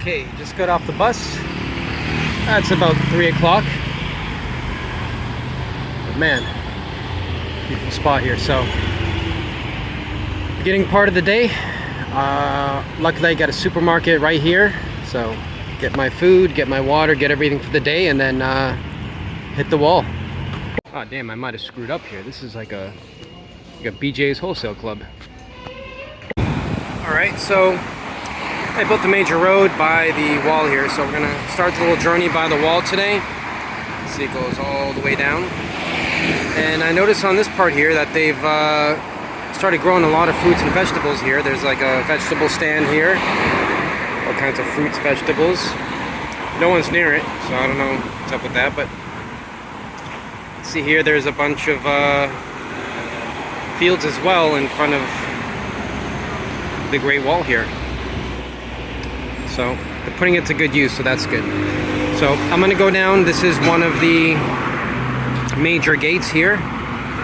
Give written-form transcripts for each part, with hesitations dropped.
Okay, just got off the bus. It's about 3 o'clock. But man, beautiful spot here. So, beginning part of the day. Luckily I got a supermarket right here. So, get my food, get my water, get everything for the day, and then hit the wall. Oh damn, I might have screwed up here. This is like a BJ's wholesale club. Alright, so I built the major road by the wall here, so we're gonna start the little journey by the wall today. See, it goes all the way down. And I noticed on this part here that they've started growing a lot of fruits and vegetables here. There's like a vegetable stand here, all kinds of fruits, vegetables. No one's near it, so I don't know what's up with that, but see here, there's a bunch of fields as well in front of the Great Wall here. So they're putting it to good use, so that's good. So I'm gonna go down. This is one of the major gates here,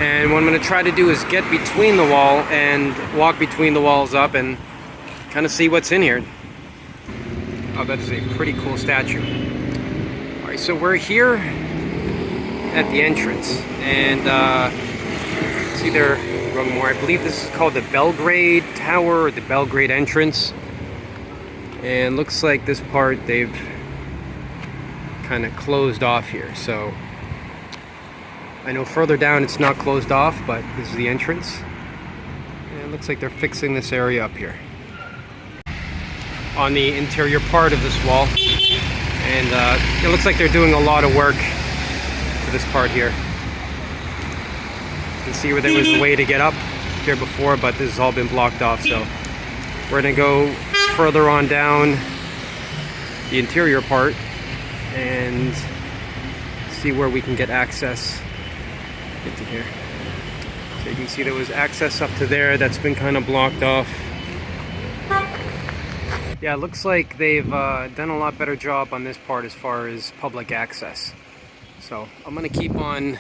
and what I'm gonna try to do is get between the wall and walk between the walls up and kind of see what's in here. Oh, that is a pretty cool statue. All right, so we're here at the entrance, and see there, more. I believe this is called the Belgrade Tower or the Belgrade entrance. And looks like this part they've kind of closed off here. So I know further down it's not closed off, but this is the entrance. And it looks like they're fixing this area up here on the interior part of this wall. And it looks like they're doing a lot of work to this part here. You can see where there was a way to get up here before, but this has all been blocked off. So we're gonna go further on down the interior part and see where we can get access into here. So you can see there was access up to there that's been kind of blocked off. Yeah, it looks like they've done a lot better job on this part as far as public access. So I'm gonna keep on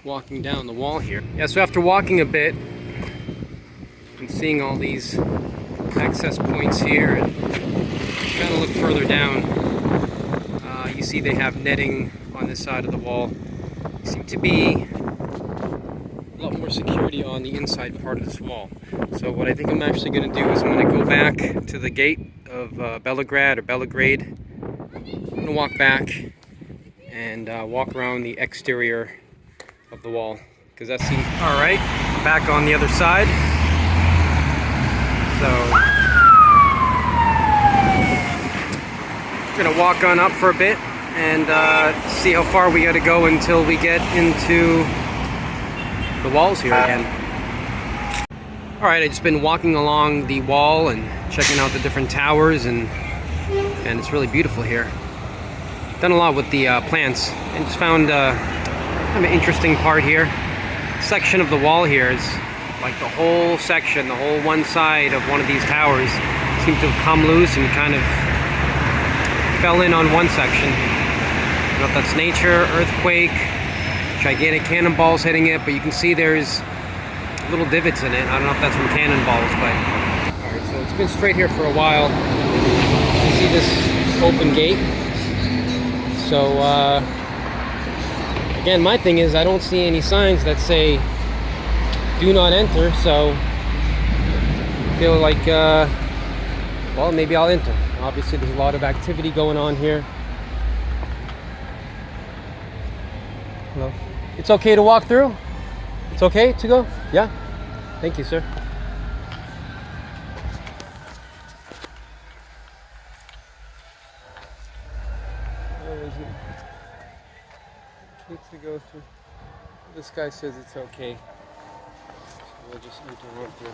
walking down the wall here. Yeah, so after walking a bit and seeing all these access points here, and kind of look further down, you see they have netting on this side of the wall. Seem to be a lot more security on the inside part of this wall. So what I think I'm actually going to do is I'm going to go back to the gate of Belgrade. I'm going to walk back and walk around the exterior of the wall, because that seems all right. Back on the other side. So we're gonna walk on up for a bit and see how far we got to go until we get into the walls here again. All right, I've just been walking along the wall and checking out the different towers, and it's really beautiful here. Done a lot with the plants, and just found kind of an interesting part here. Section of the wall here is like the whole section, the whole one side of one of these towers seems to have come loose and kind of fell in on one section. I don't know if that's nature, earthquake, gigantic cannonballs hitting it, but you can see there's little divots in it. I don't know if that's from cannonballs, but alright, so it's been straight here for a while. You see this open gate. So again, my thing is I don't see any signs that say do not enter, so I feel like well, maybe I'll enter. Obviously there's a lot of activity going on here. Hello. It's okay to walk through? It's okay to go? Yeah? Thank you, sir. Where is it? Kids to go through. This guy says it's okay. We'll just enter right through.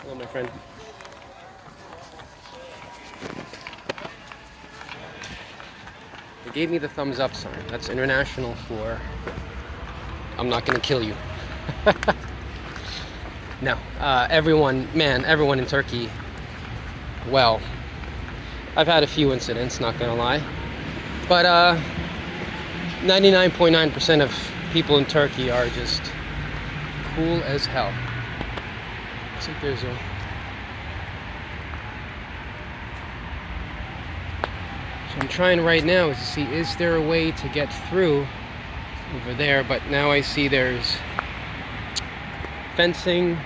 Hello, my friend. They gave me the thumbs up sign. That's international for I'm not gonna kill you. No, everyone in Turkey, well, I've had a few incidents, not gonna lie, but 99.9% of people in Turkey are just cool as hell. Looks like there's a So I'm trying right now to see, is there a way to get through over there? But now I see there's fencing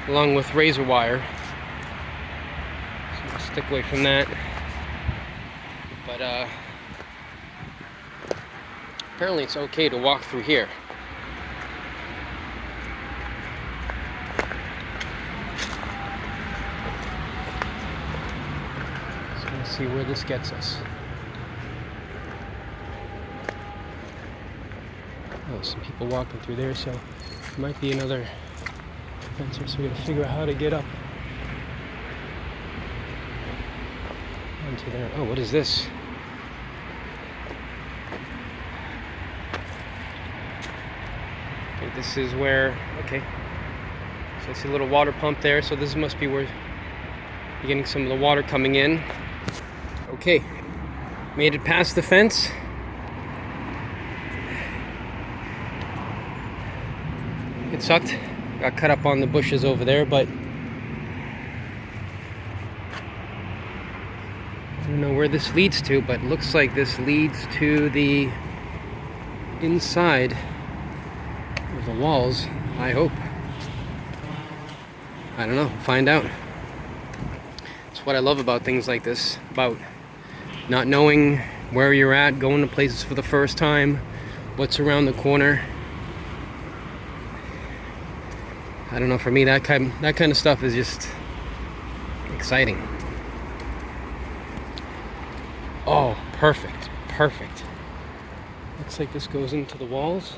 along with razor wire. So I'll stick away from that. But apparently it's okay to walk through here. So let's see where this gets us. Oh, some people walking through there, so there might be another fencer, so we gotta figure out how to get up onto there. Oh, what is this? Okay, this is where, okay. So I see a little water pump there, so this must be where you're getting some of the water coming in. Okay, made it past the fence. It sucked. Got cut up on the bushes over there, but I don't know where this leads to, but it looks like this leads to the inside of the walls, I hope. I don't know, find out. It's what I love about things like this, about not knowing where you're at, going to places for the first time, what's around the corner. I don't know, for me that kind of stuff is just exciting. Oh, perfect, perfect. Looks like this goes into the walls.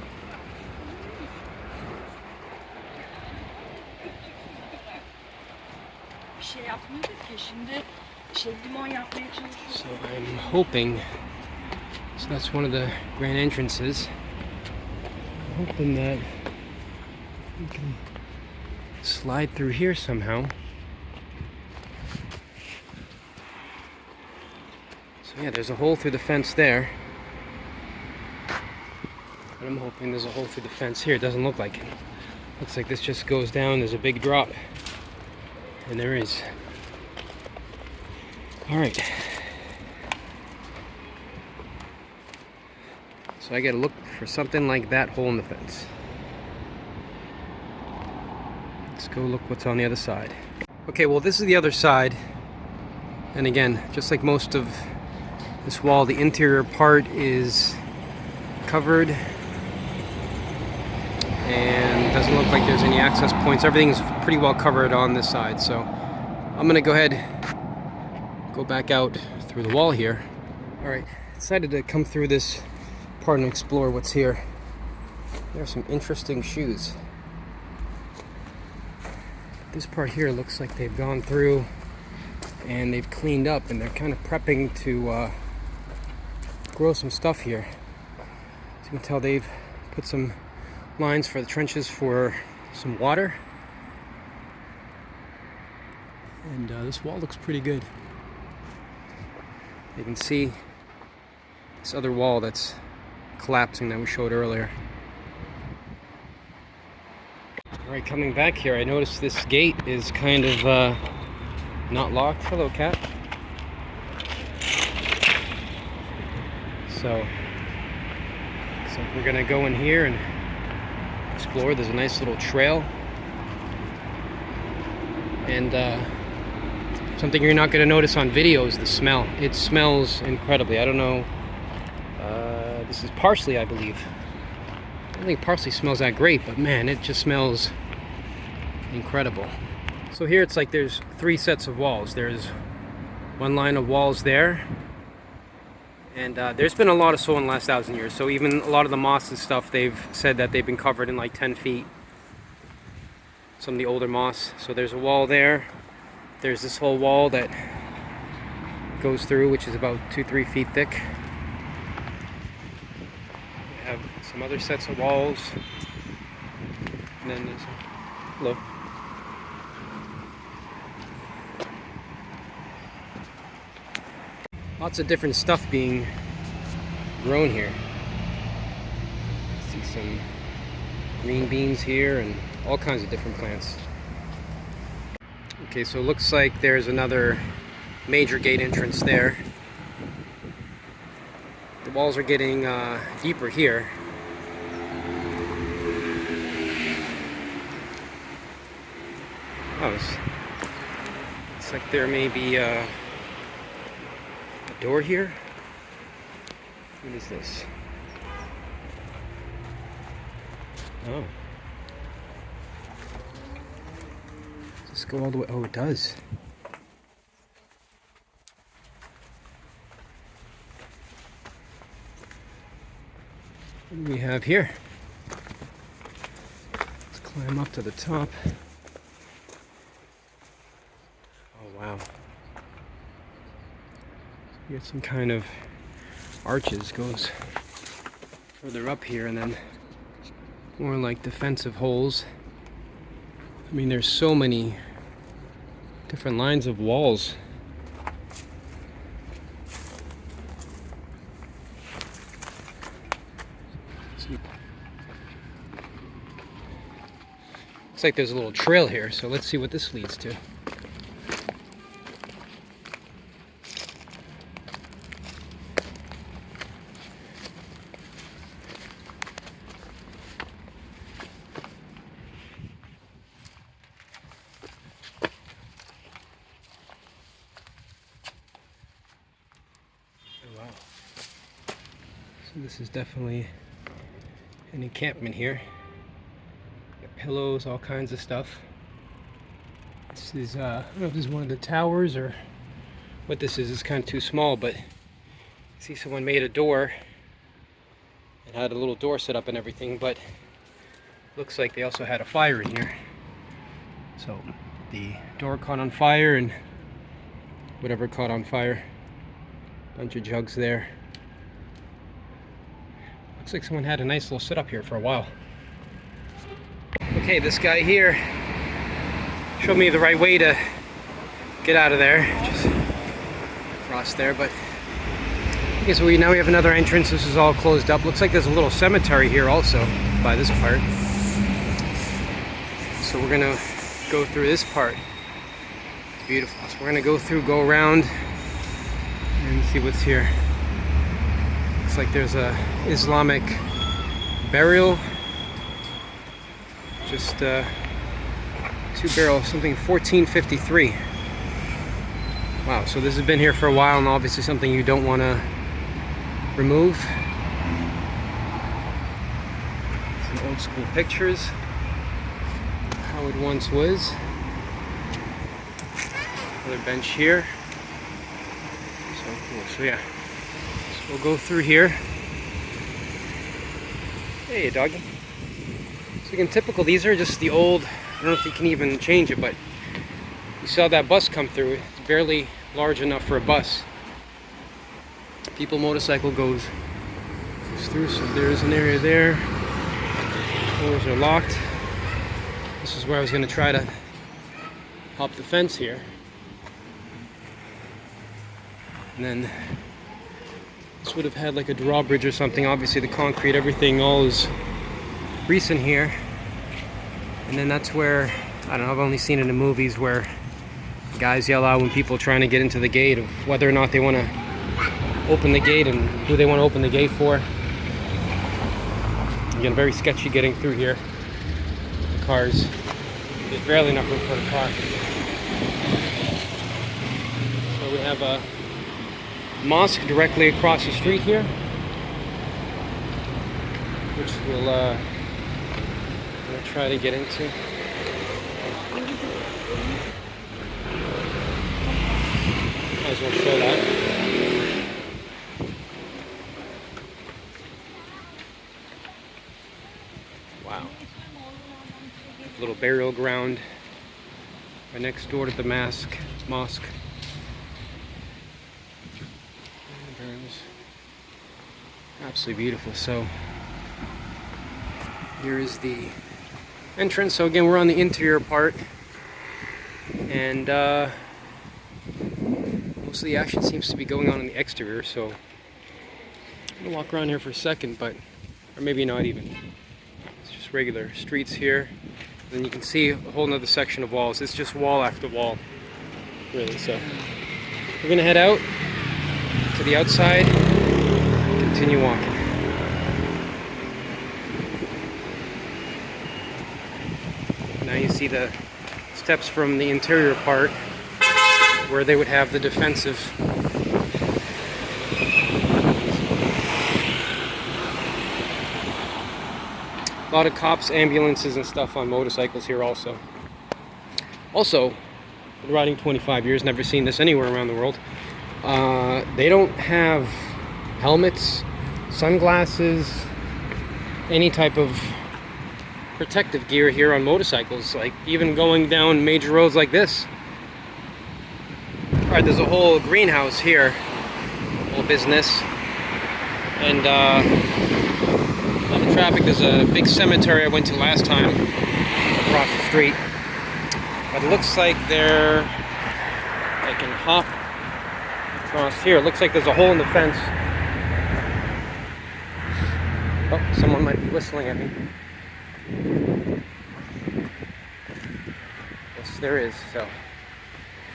So I'm hoping, so that's one of the grand entrances. I'm hoping that we can slide through here somehow. So yeah, there's a hole through the fence there. And I'm hoping there's a hole through the fence here. It doesn't look like it. Looks like this just goes down. There's a big drop. And there is. Alright. So I gotta look for something like that hole in the fence. Let's go look what's on the other side. Okay, well this is the other side. And again, just like most of this wall, the interior part is covered. And doesn't look like there's any access points. Everything's pretty well covered on this side. So I'm gonna go ahead, go back out through the wall here. Alright, decided to come through this part and explore what's here. There are some interesting shoes. This part here looks like they've gone through and they've cleaned up, and they're kind of prepping to grow some stuff here. As you can tell, they've put some lines for the trenches for some water. And this wall looks pretty good. You can see this other wall that's collapsing that we showed earlier. Alright, coming back here, I noticed this gate is kind of not locked. Hello, cat. So, looks like we're gonna go in here and explore. There's a nice little trail. And something you're not gonna notice on video is the smell. It smells incredibly. I don't know. This is parsley, I believe. I don't think parsley smells that great, but man, it just smells incredible. So here it's like there's three sets of walls. There's one line of walls there, and there's been a lot of soil in the last 1,000 years. So even a lot of the moss and stuff, they've said that they've been covered in like 10 feet. Some of the older moss. So there's a wall there. There's this whole wall that goes through, which is about 2-3 feet thick. Have some other sets of walls, and then there's hello. Lots of different stuff being grown here. See some green beans here and all kinds of different plants. Okay, so it looks like there's another major gate entrance there. walls are getting deeper here. Oh, it's like there may be a door here. What is this? Oh. Does this go all the way? Oh, it does. What do we have here? Let's climb up to the top. Oh, wow. You get some kind of arches, goes further up here, and then more like defensive holes. I mean, there's so many different lines of walls. Looks like there's a little trail here, so let's see what this leads to. Oh, wow. So this is definitely an encampment here. Pillows, all kinds of stuff. This is, I don't know if this is one of the towers or what this is. It's kind of too small, but I see someone made a door and had a little door set up and everything, but looks like they also had a fire in here. So the door caught on fire and whatever caught on fire. Bunch of jugs there. Looks like someone had a nice little setup here for a while. Okay, this guy here showed me the right way to get out of there. Just across there, but okay, so now we have another entrance. This is all closed up. Looks like there's a little cemetery here also by this part. So we're gonna go through this part. It's beautiful. So we're gonna go around and see what's here. Looks like there's a Islamic burial. Just 2 barrels, something 1453. Wow, so this has been here for a while and obviously something you don't want to remove. Some old school pictures, how it once was. Another bench here. So cool, so yeah. So we'll go through here. Hey, doggy. So again, typical, these are just the old, I don't know if you can even change it, but you saw that bus come through. It's barely large enough for a bus. Motorcycle goes through, so there's an area there. Doors are locked. This is where I was going to try to hop the fence here. And then this would have had like a drawbridge or something. Obviously the concrete, everything all is recent here. And then that's where, I don't know, I've only seen it in movies where guys yell out when people are trying to get into the gate of whether or not they want to open the gate and who they want to open the gate for. Again, very sketchy getting through here. The cars, there's barely enough room for a car. So we have a mosque directly across the street here, which we'll try to get into. Might as well show that. Wow. Little burial ground right next door to the mosque. Absolutely beautiful. So here is the entrance. So again, we're on the interior part, and most of the action seems to be going on in the exterior. So I'm gonna walk around here for a second, or maybe not even. It's just regular streets here. Then you can see a whole nother section of walls. It's just wall after wall, really. So we're gonna head out to the outside, continue walking. Now you see the steps from the interior part where they would have the defensive. A lot of cops, ambulances, and stuff on motorcycles here also. Also, been riding 25 years, never seen this anywhere around the world. They don't have helmets, sunglasses, any type of protective gear here on motorcycles, like even going down major roads like this. Alright, there's a whole greenhouse here, whole business, and on the traffic there's a big cemetery I went to last time across the street. But it looks like I can hop across here. It looks like there's a hole in the fence. Oh, someone might be whistling at me. Yes, there is, so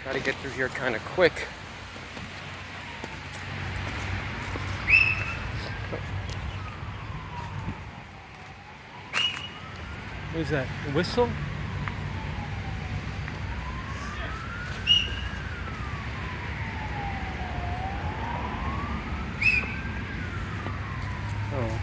try to get through here kind of quick. What is that? A whistle? Oh.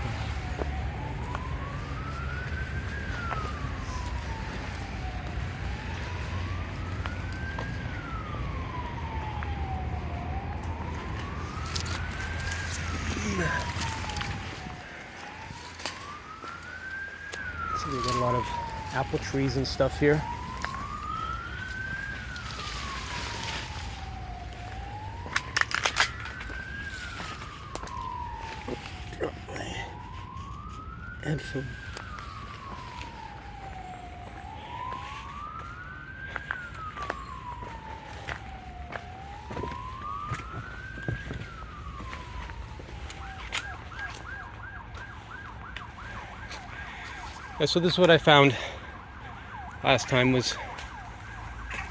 So we got a lot of apple trees and stuff here. Headphone. Yeah, so this is what I found last time, was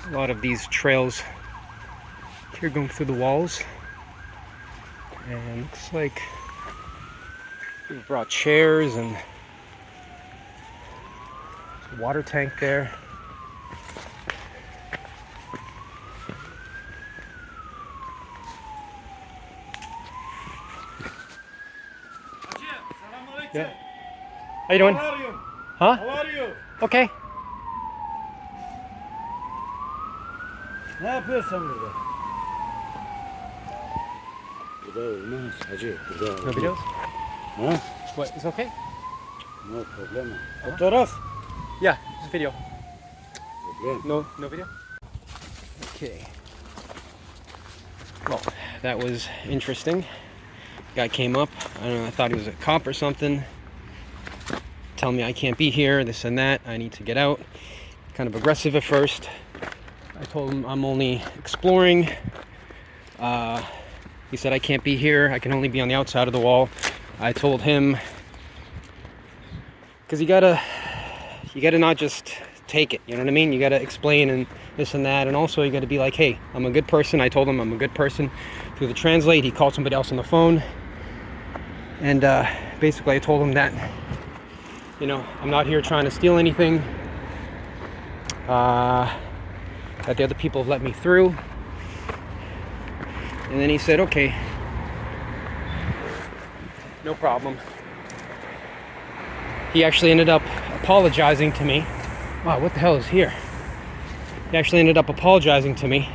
a lot of these trails here going through the walls, and looks like we brought chairs and a water tank there. Yeah. How you doing? How are you? Huh? How are you? Okay. Ne yapıyorsun burada? Burada olmaz hacı. Burada No olmaz. videos? Ha? What? It's okay? No problem. Fotoğraf. Yeah, just video. Problem. No video? Okay. Well, that was interesting. Guy came up. I don't know, I thought he was a cop or something. Tell me I can't be here, this and that. I need to get out. Kind of aggressive at first. I told him I'm only exploring. He said I can't be here. I can only be on the outside of the wall. I told him, because you gotta not just take it. You know what I mean? You gotta explain and this and that, and also you gotta be like, hey, I'm a good person. I told him I'm a good person. Through the translate, he called somebody else on the phone, and basically I told him that, you know, I'm not here trying to steal anything. That the other people have let me through. And then he said, okay, no problem. He actually ended up apologizing to me. Wow, what the hell is here? He actually ended up apologizing to me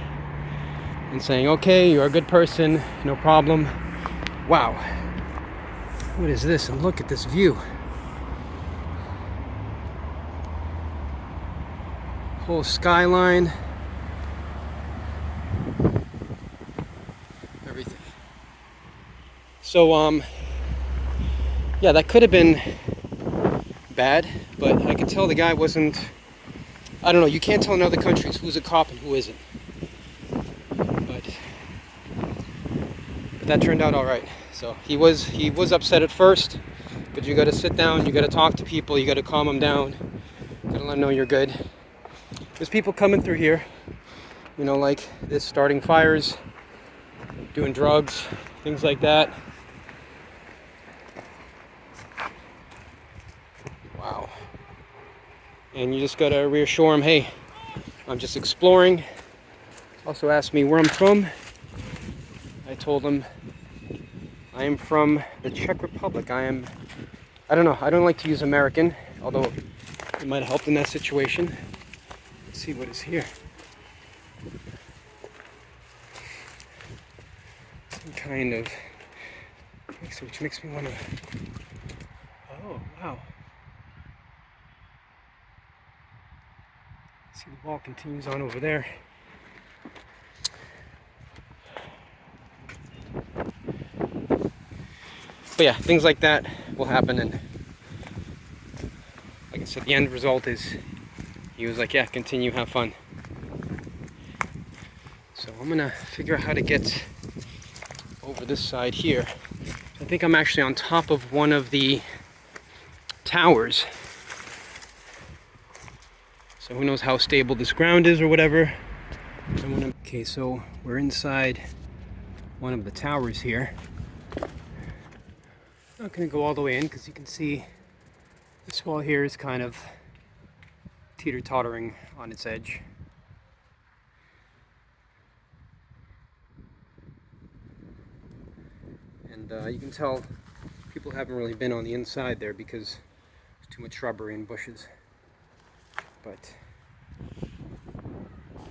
and saying, okay, you're a good person, no problem. Wow. What is this? And look at this view. Whole skyline. Everything. So, yeah, that could have been bad, but I could tell the guy wasn't, I don't know, you can't tell in other countries who's a cop and who isn't. But that turned out all right. So he was upset at first, but you got to sit down, you got to talk to people, you got to calm them down, got to let them know you're good. There's people coming through here, you know, like this, starting fires, doing drugs, things like that. And you just gotta reassure him, hey, I'm just exploring. Also asked me where I'm from. I told him I am from the Czech Republic. I don't know, I don't like to use American, although it might have helped in that situation. Let's see what is here. Some kind of, which makes me want to, oh, wow. See, the wall continues on over there. But yeah, things like that will happen, and like I said, the end result is he was like, yeah, continue, have fun. So I'm gonna figure out how to get over this side here. I think I'm actually on top of one of the towers. So who knows how stable this ground is or whatever. Okay, so we're inside one of the towers here. I'm not gonna go all the way in because you can see this wall here is kind of teeter-tottering on its edge. And you can tell people haven't really been on the inside there because there's too much shrubbery and bushes. But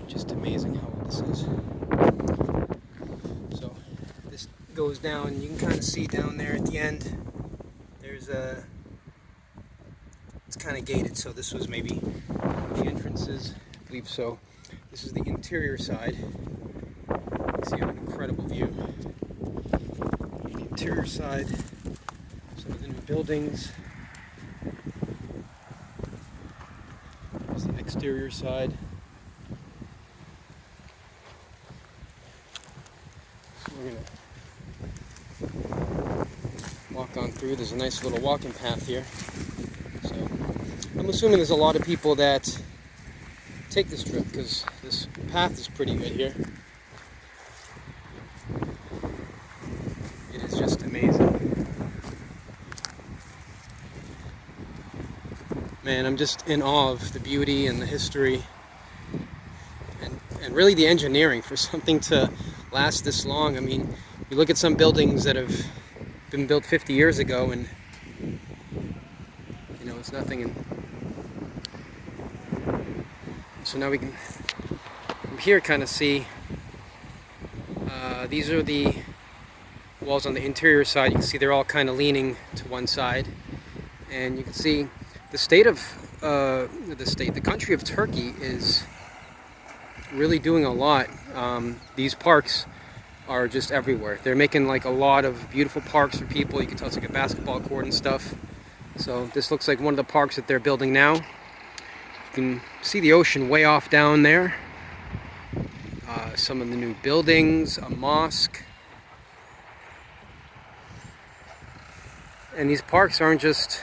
just amazing how old this is. So this goes down, you can kind of see down there at the end, there's a, it's kind of gated, so this was maybe the entrances, I believe so. This is the interior side. You see, I have an incredible view. The interior side, some of the new buildings. There's the exterior side. So we're gonna walk on through. There's a nice little walking path here. So I'm assuming there's a lot of people that take this trip because this path is pretty good here. It is just amazing. Man, I'm just in awe of the beauty and the history and really the engineering for something to last this long. I mean, you look at some buildings that have been built 50 years ago and you know, it's nothing. And so now we can from here kind of see these are the walls on the interior side. You can see they're all kind of leaning to one side, and you can see the state of the country of Turkey is really doing a lot. These parks are just everywhere. They're making like a lot of beautiful parks for people. You can tell it's like a basketball court and stuff. So this looks like one of the parks that they're building now. You can see the ocean way off down there. Some of the new buildings, a mosque. And these parks aren't just,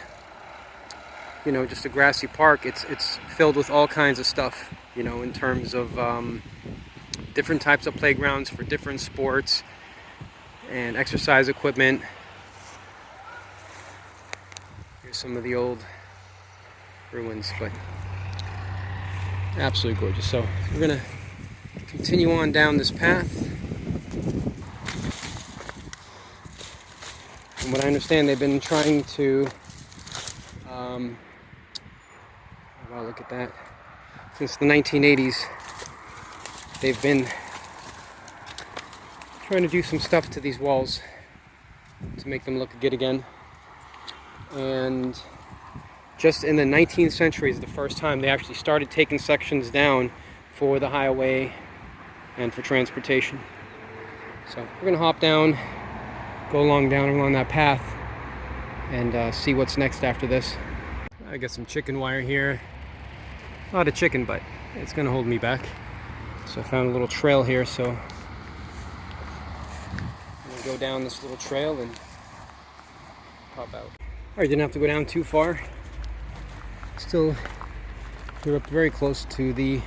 you know, just a grassy park. It's filled with all kinds of stuff, you know, in terms of different types of playgrounds for different sports and exercise equipment. Here's some of the old ruins, but absolutely gorgeous. So we're gonna continue on down this path. From what I understand, they've been trying to wow, look at that. Since the 1980s, they've been trying to do some stuff to these walls to make them look good again. And just in the 19th century is the first time they actually started taking sections down for the highway and for transportation. So we're gonna hop down, go along that path, and see what's next after this. I got some chicken wire here. Not a chicken, but it's gonna hold me back. So I found a little trail here, so I'm gonna go down this little trail and pop out. Alright, didn't have to go down too far. Still, we're up very close to the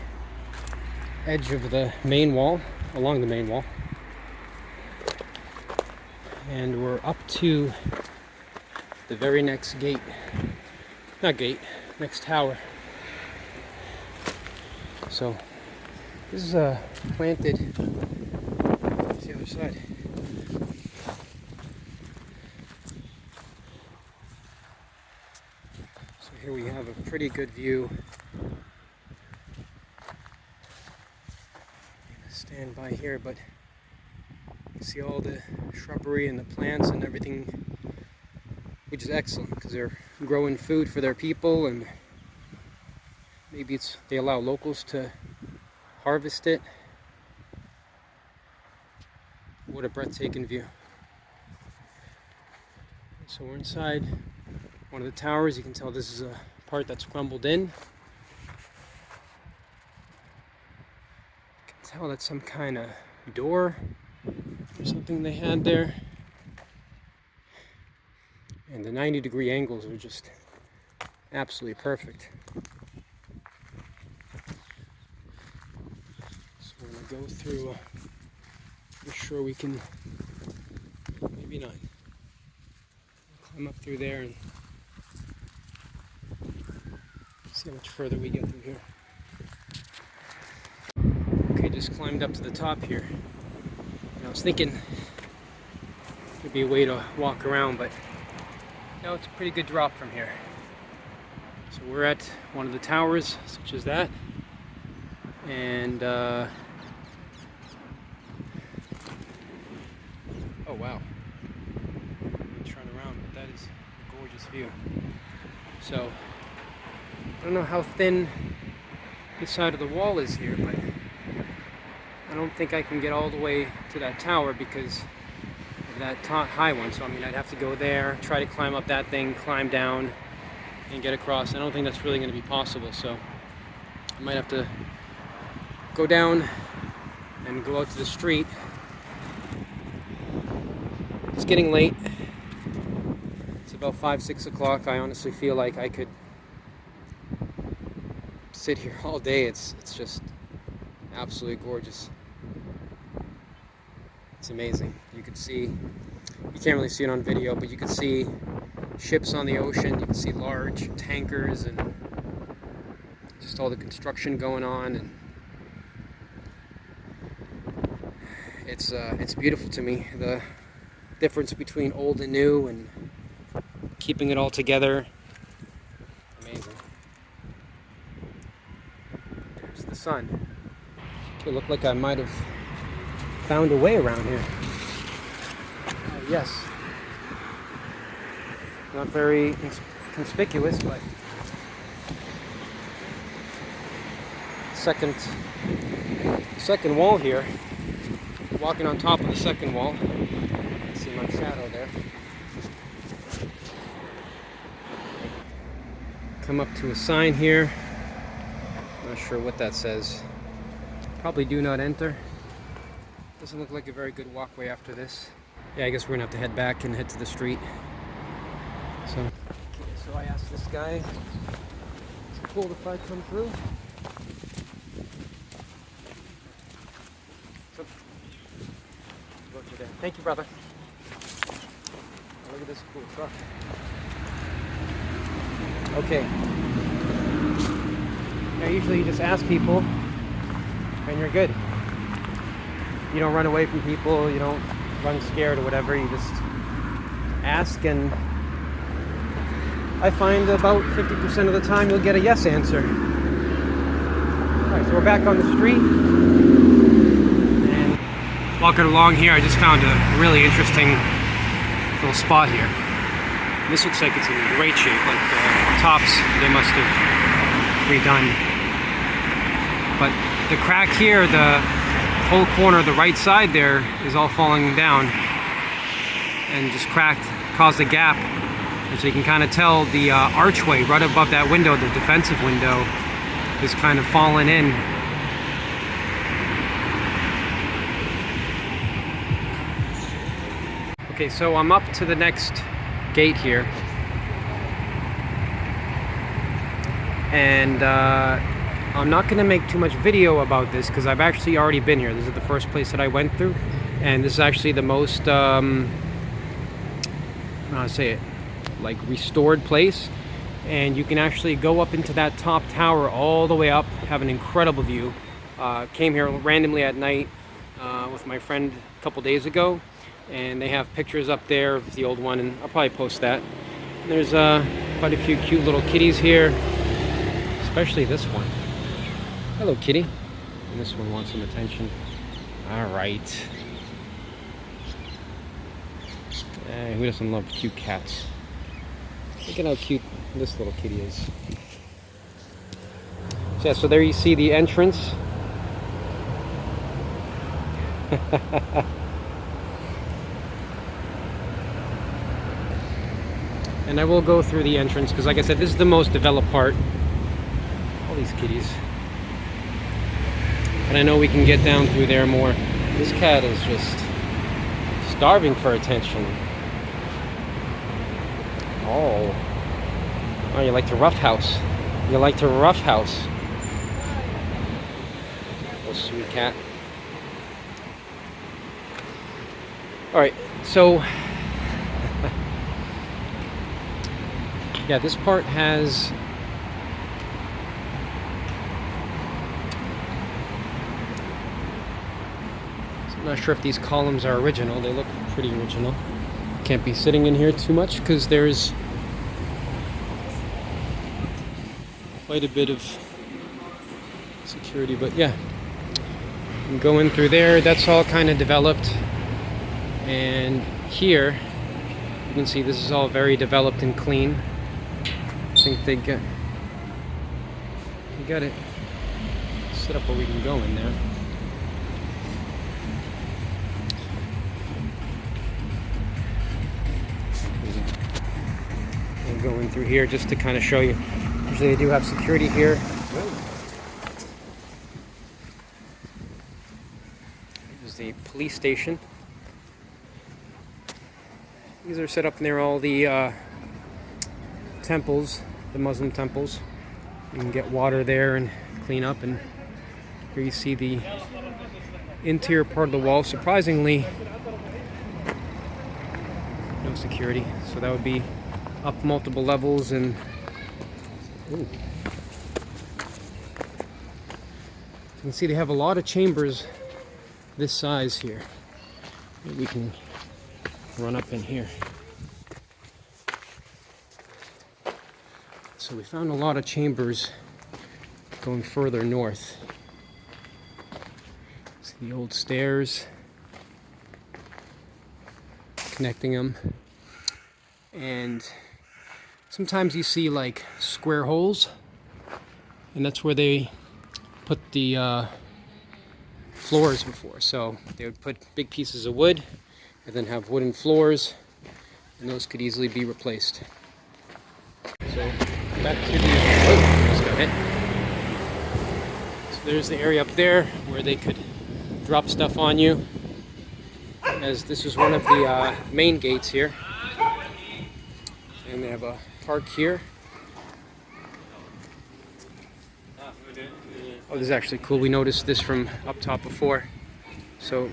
edge of the main wall, along the main wall. And we're up to the very next gate. Not gate, next tower. So this is planted. Let's see the other side. So here we have a pretty good view. I'm gonna stand by here, but you can see all the shrubbery and the plants and everything, which is excellent because they're growing food for their people, and maybe they allow locals to harvest it. What a breathtaking view. So we're inside one of the towers. You can tell this is a part that's crumbled in. You can tell that's some kind of door or something they had there. And the 90-degree angles are just absolutely perfect. So we're going to go through, I'm sure we can, maybe not, climb up through there and see how much further we get through here. Okay, just climbed up to the top here. And I was thinking there'd be a way to walk around, but no, it's a pretty good drop from here. So we're at one of the towers, such as that. And oh wow, turn around, but that is a gorgeous view. So I don't know how thin this side of the wall is here, but I don't think I can get all the way to that tower because of that high one. So I mean, I'd have to go there, try to climb up that thing, climb down and get across. I don't think that's really going to be possible, so I might have to go down and go out to the street. It's getting late. It's about 5-6 o'clock. I honestly feel like I could sit here all day. It's just absolutely gorgeous. It's amazing. You can see, you can't really see it on video, but you can see ships on the ocean. You can see large tankers and just all the construction going on, and it's beautiful to me. The difference between old and new and keeping it all together. Amazing. There's the sun. It looked like I might have found a way around here. Yes. Not very conspicuous, but second wall here. Walking on top of the second wall. See my shadow there. Come up to a sign here. Not sure what that says. Probably do not enter. Doesn't look like a very good walkway after this. Yeah, I guess we're gonna have to head back and head to the street. So I asked this guy, is it cool if I come through? So, go through there. Thank you, brother. Oh, look at this cool truck. Okay. Now usually you just ask people and you're good. You don't run away from people, you don't run scared or whatever, you just ask, and I find about 50% of the time you'll get a yes answer. Alright, so we're back on the street. And walking along here, I just found a really interesting little spot here. This looks like it's in great shape, like the tops they must have redone. But the crack here, the whole corner, the right side there, is all falling down and just cracked, caused a gap. And so you can kind of tell the archway right above that window, the defensive window, is kind of fallen in. Okay, so I'm up to the next gate here, and I'm not going to make too much video about this because I've actually already been here. This is the first place that I went through, and this is actually the most how to say it, like restored place. and you can actually go up into that top tower all the way up, have an incredible view. Came here randomly at night with my friend a couple days ago, and they have pictures up there of the old one, and I'll probably post that. And there's quite a few cute little kitties here, especially this one. Hello, kitty. And this one wants some attention. All right. Who doesn't love cute cats? Look at how cute this little kitty is. So, yeah, so there you see the entrance. And I will go through the entrance because, like I said, this is the most developed part. All these kitties. And I know we can get down through there more. This cat is just starving for attention. Oh, you like to roughhouse. You like to roughhouse. Little sweet cat. Alright, so yeah, this part has so I'm not sure if these columns are original. They look pretty original. Can't be sitting in here too much because there's quite a bit of security, but yeah, you can go in through there. That's all kind of developed. And here you can see this is all very developed and clean. I think they got it set up where we can go in there. We'll go in through here just to kind of show you. Usually they do have security here. There's the police station. These are set up near all the temples, the Muslim temples. You can get water there and clean up. And here you see the interior part of the wall. Surprisingly, no security. So that would be up multiple levels and ooh. You can see they have a lot of chambers this size here. Maybe we can run up in here. So we found a lot of chambers going further north. See the old stairs connecting them, and sometimes you see like square holes, and that's where they put the floors before. So they would put big pieces of wood and then have wooden floors, and those could easily be replaced. So back to the just got hit. So there's the area up there where they could drop stuff on you, as this is one of the main gates here, and they have a park here. Oh, this is actually cool. We noticed this from up top before. So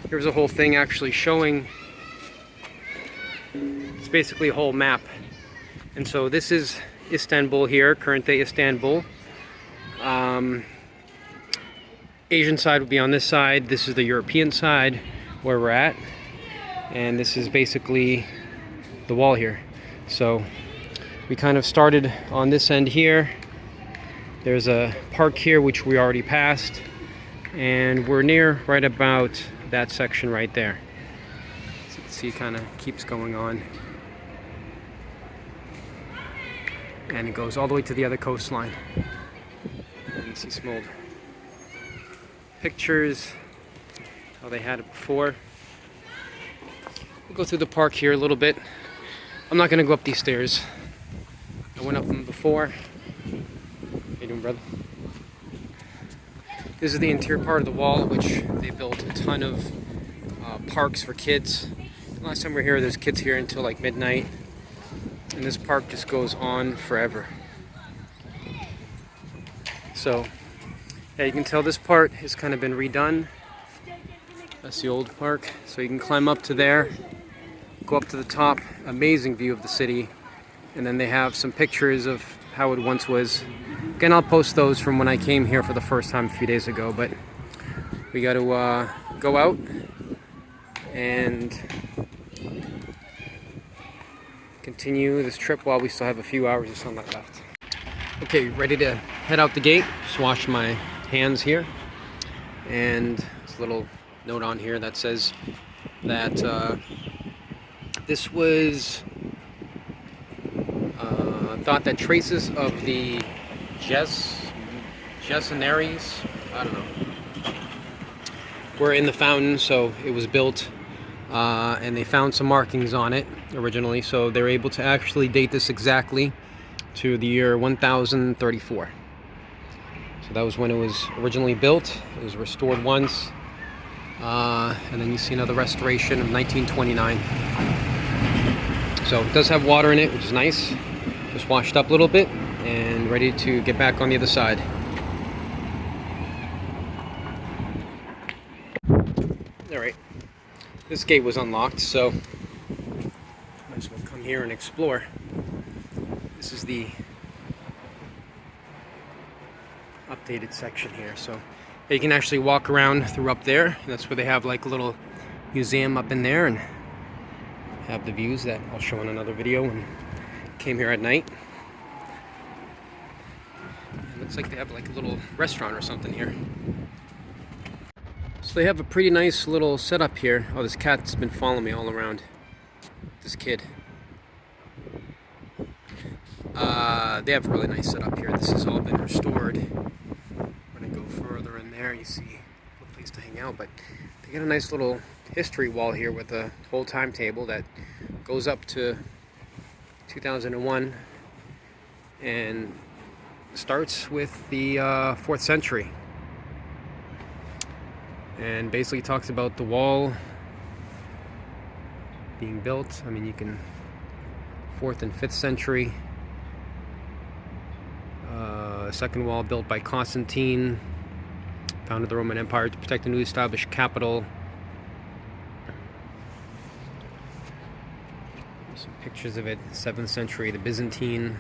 here's a whole thing actually showing, it's basically a whole map. And so this is Istanbul here, current day Istanbul. Asian side would be on this side. This is the European side where we're at. And this is basically the wall here. So we kind of started on this end here. There's a park here which we already passed. And we're near right about that section right there. So you can see it kind of keeps going on. And it goes all the way to the other coastline. And you see some old pictures, how they had it before. We'll go through the park here a little bit. I'm not gonna go up these stairs. I went up them before. How you doing, brother? This is the interior part of the wall, which they built a ton of parks for kids. Last time we were here, there's kids here until like midnight. And this park just goes on forever. So, yeah, you can tell this part has kind of been redone. That's the old park. So you can climb up to there, go up to the top. Amazing view of the city. And then they have some pictures of how it once was. Again, I'll post those from when I came here for the first time a few days ago, but we got to go out and continue this trip while we still have a few hours of sunlight left. Okay, ready to head out the gate. Just wash my hands here. And there's a little note on here that says that this was thought that traces of the Jessenaries, I don't know, were in the fountain, so it was built, and they found some markings on it originally, so they were able to actually date this exactly to the year 1034. So that was when it was originally built. It was restored once, and then you see another restoration of 1929. So it does have water in it, which is nice. Just washed up a little bit and ready to get back on the other side. Alright, this gate was unlocked, so might as well come here and explore. This is the updated section here, so you can actually walk around through up there. That's where they have like a little museum up in there and have the views that I'll show in another video when I came here at night. It looks like they have like a little restaurant or something here. So they have a pretty nice little setup here. Oh, this cat's been following me all around. This kid. They have a really nice setup here. This has all been restored. We're gonna go further in there. You see a place to hang out, but they got a nice little history wall here with a whole timetable that goes up to 2001 and starts with the 4th century. And basically talks about the wall being built. I mean, you can 4th and 5th century. Second wall built by Constantine, founded the Roman Empire to protect the newly established capital. There's some pictures of it. 7th century, the Byzantine.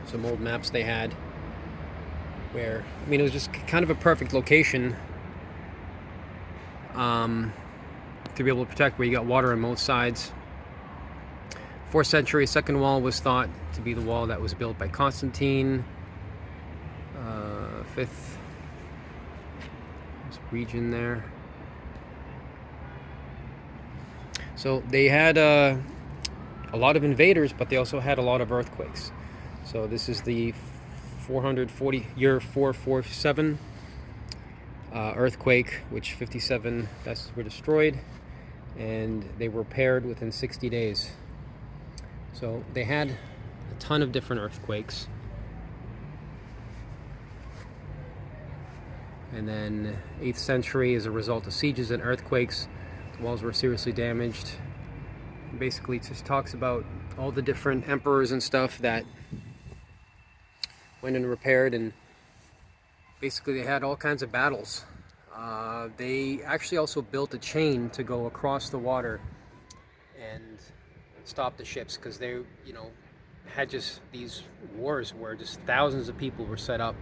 Some old maps they had. Where, I mean, it was just kind of a perfect location to be able to protect, where you got water on both sides. 4th century, second wall was thought to be the wall that was built by Constantine. 5th region there. So they had a lot of invaders, but they also had a lot of earthquakes. So this is the 447 earthquake, which 57 vessels were destroyed, and they were repaired within 60 days. So they had a ton of different earthquakes. And then 8th century, as a result of sieges and earthquakes, the walls were seriously damaged. Basically, it just talks about all the different emperors and stuff that went and repaired, and basically they had all kinds of battles. They actually also built a chain to go across the water and stop the ships, because they, had just these wars where just thousands of people were set up,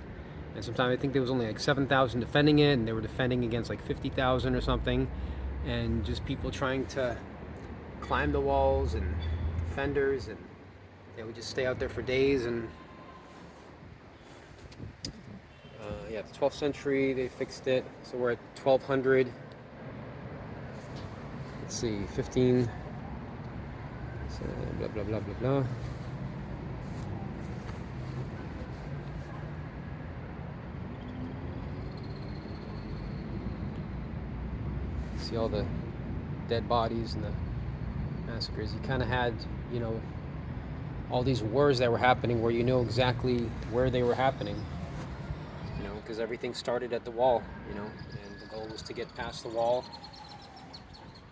and sometimes I think there was only like 7,000 defending it, and they were defending against like 50,000 or something, and just people trying to climb the walls and defenders, and they would just stay out there for days. And yeah, the 12th century they fixed it, so we're at 1200. Let's see, 15. So blah blah blah blah blah. See all the dead bodies and the massacres. You kind of had, all these wars that were happening where you know exactly where they were happening, because everything started at the wall, and the goal was to get past the wall.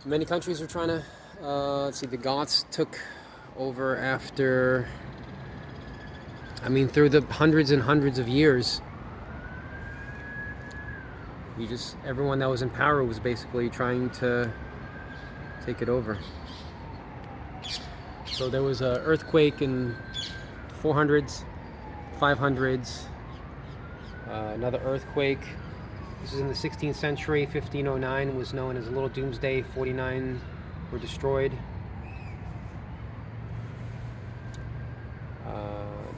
Many countries were trying to, let's see, the Goths took over after, through the hundreds and hundreds of years. Everyone that was in power was basically trying to take it over. So there was an earthquake in 400s, 500s, another earthquake. This is in the 16th century, 1509, was known as a Little Doomsday. 49 were destroyed.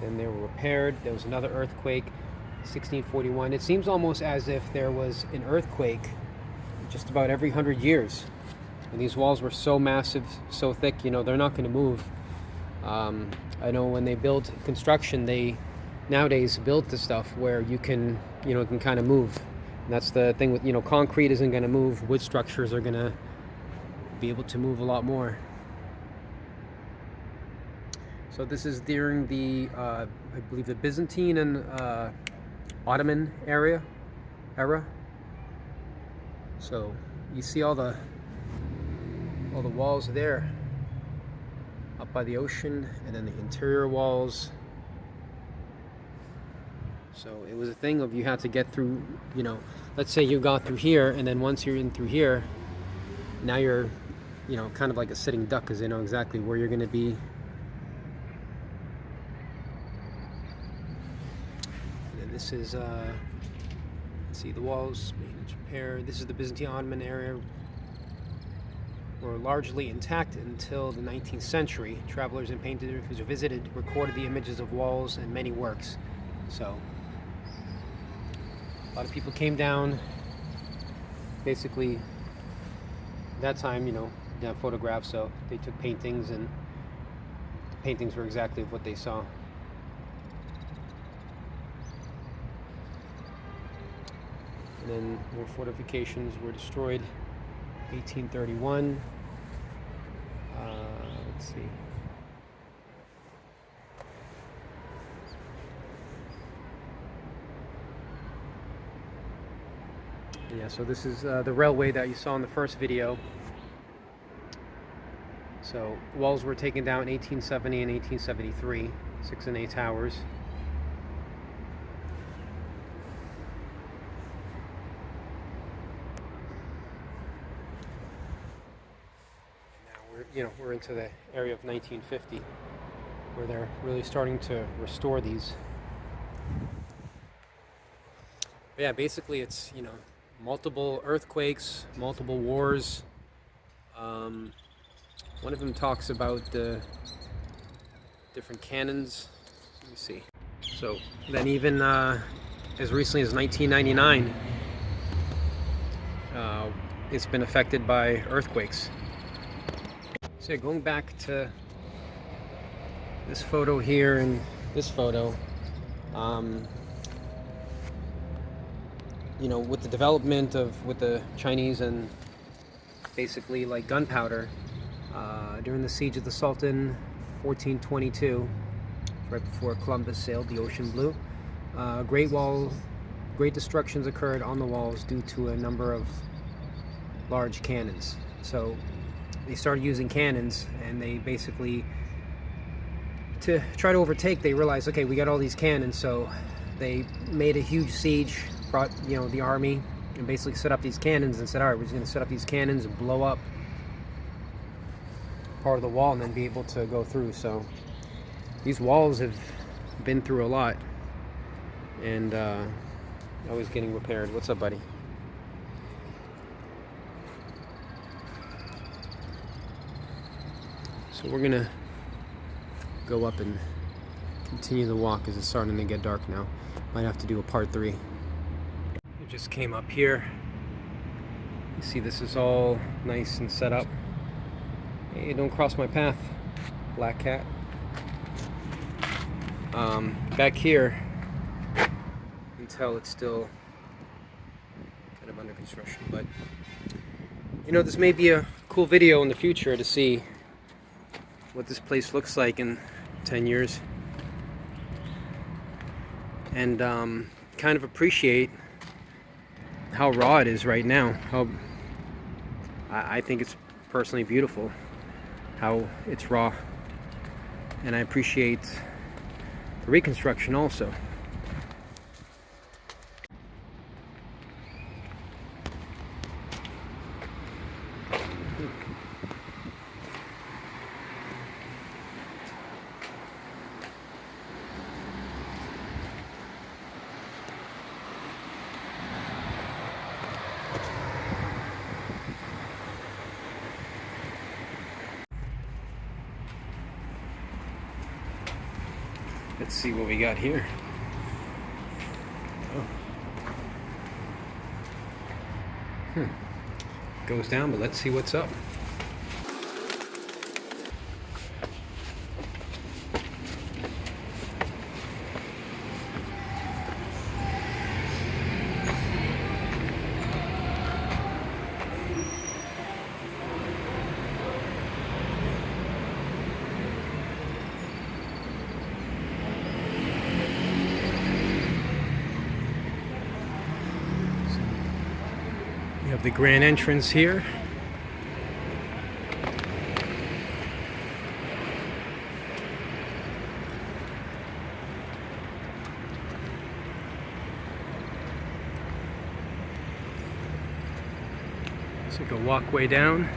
Then they were repaired. There was another earthquake, 1641. It seems almost as if there was an earthquake just about every 100 years. And these walls were so massive, so thick, you know, they're not going to move. I know when they build construction, they nowadays build the stuff where you can, you know, can kind of move. And that's the thing with, you know, concrete isn't going to move. Wood structures are going to be able to move a lot more. So this is during the, I believe, the Byzantine and Ottoman era. So you see all the walls there, up by the ocean, and then the interior walls. So it was a thing of you had to get through, you know, let's say you got through here, and then once you're in through here, now you're, you know, kind of like a sitting duck, because they know exactly where you're going to be. This is, see the walls, maintenance, repair. This is the Byzantine Ottoman area. Were largely intact until the 19th century. Travelers and painters who visited recorded the images of walls and many works. So, a lot of people came down. Basically, that time, you know, they had photographs, so they took paintings, and the paintings were exactly what they saw. And then more fortifications were destroyed. 1831. Let's see. Yeah, so this is the railway that you saw in the first video. So walls were taken down in 1870 and 1873, 6 and 8 towers. We're into the area of 1950, where they're really starting to restore these. But yeah, basically it's, you know, multiple earthquakes, multiple wars. One of them talks about the different cannons. Let me see. So then even as recently as 1999, it's been affected by earthquakes. So going back to this photo here and this photo, you know, with the development with the Chinese and basically like gunpowder, during the siege of the Sultan, 1422, right before Columbus sailed the ocean blue, great destructions occurred on the walls due to a number of large cannons. So they started using cannons, and they basically, to try to overtake, they realized, okay, we got all these cannons, so they made a huge siege, brought, you know, the army, and basically set up these cannons and said, all right, we're just going to set up these cannons and blow up part of the wall and then be able to go through. So these walls have been through a lot, and always getting repaired. What's up, buddy? So we're gonna go up and continue the walk, as it's starting to get dark now. Might have to do a part 3. We just came up here. You see this is all nice and set up. Hey, don't cross my path, black cat. Back here, you can tell it's still kind of under construction, but you know, this may be a cool video in the future to see what this place looks like in 10 years, and kind of appreciate how raw it is right now. How I think it's personally beautiful how it's raw, and I appreciate the reconstruction also. Let's see what we got here. Oh. Goes down, but let's see what's up. We have the grand entrance here. It's like a walkway down.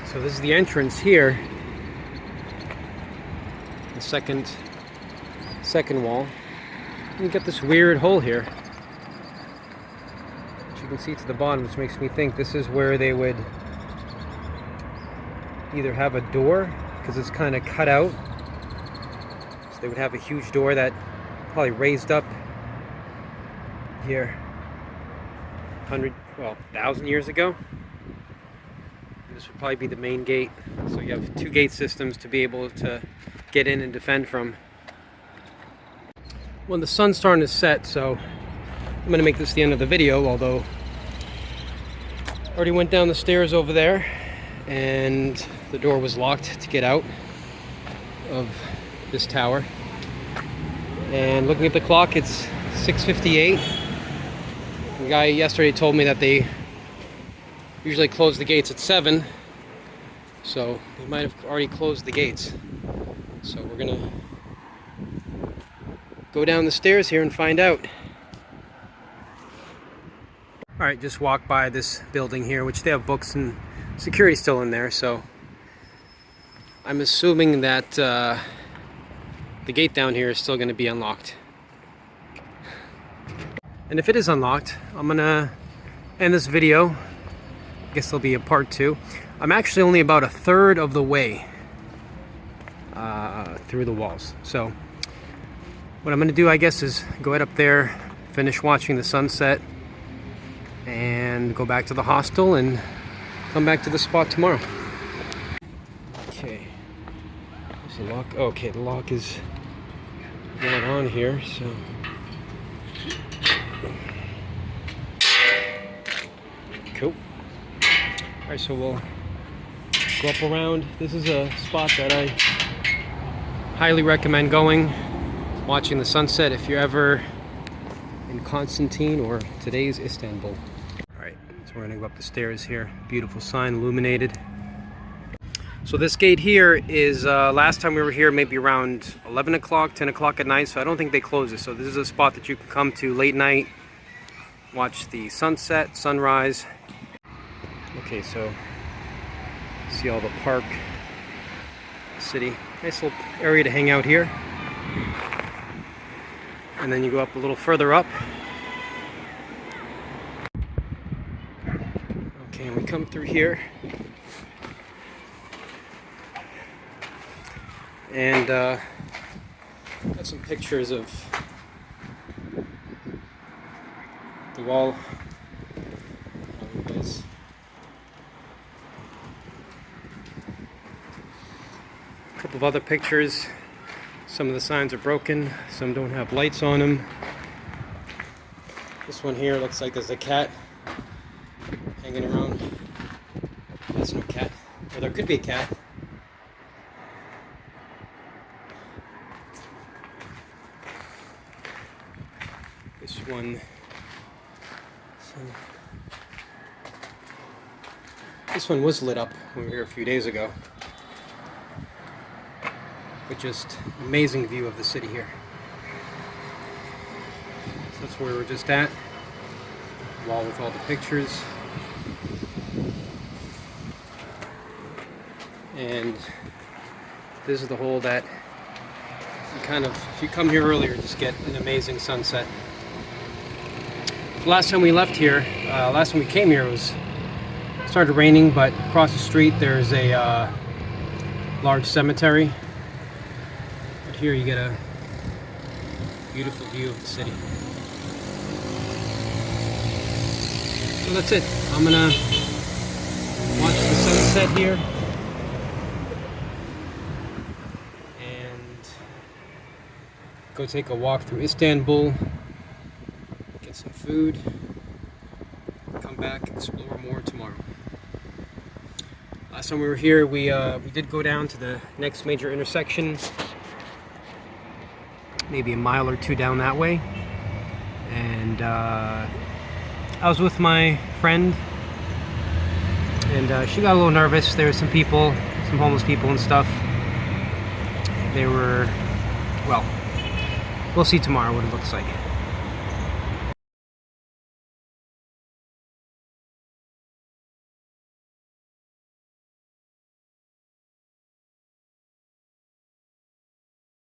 So this is the entrance here. The second wall. You get this weird hole here, which you can see to the bottom, which makes me think this is where they would either have a door, because it's kind of cut out. So they would have a huge door that probably raised up here 1,000 years ago. This would probably be the main gate. So you have two gate systems to be able to get in and defend from. Well, the sun's starting to set, so I'm going to make this the end of the video, although I already went down the stairs over there and the door was locked to get out of this tower. And looking at the clock, it's 6:58. The guy yesterday told me that they usually close the gates at 7, so they might have already closed the gates. So we're gonna go down the stairs here and find out. Alright, just walk by this building here, which they have books and security still in there, so I'm assuming that the gate down here is still going to be unlocked. And if it is unlocked, I'm gonna end this video. I guess there'll be a part 2. I'm actually only about a third of the way through the walls. So what I'm going to do, I guess, is go head up there, finish watching the sunset, and go back to the hostel and come back to the spot tomorrow. Okay. There's the lock. Okay, the lock is not on here, so... Cool. Alright, so we'll go up around. This is a spot that I highly recommend going, watching the sunset if you're ever in Constantine or today's Istanbul. Alright, so we're going to go up the stairs here. Beautiful sign, illuminated. So this gate here is, last time we were here, maybe around 11 o'clock, 10 o'clock at night, so I don't think they close it. So this is a spot that you can come to late night, watch the sunset, sunrise. Okay, so see all the park, city. Nice little area to hang out here. And then you go up a little further up. Okay, and we come through here. And got some pictures of the wall. A couple of other pictures. Some of the signs are broken, some don't have lights on them. This one here looks like there's a cat hanging around. That's no cat. Or there could be a cat. This one was lit up when we were here a few days ago. But just amazing view of the city here. So that's where we're just at. Wall with all the pictures. And this is the hole that if you come here earlier, just get an amazing sunset. The last time we left here, last time we came here, it started raining, but across the street there's a large cemetery. But here you get a beautiful view of the city. So that's it. I'm gonna watch the sunset here and go take a walk through Istanbul, get some food, come back, explore more tomorrow. Last time we were here, we did go down to the next major intersection, maybe a mile or two down that way, and I was with my friend, and she got a little nervous. There were some people, some homeless people and stuff. They were, well, we'll see tomorrow what it looks like.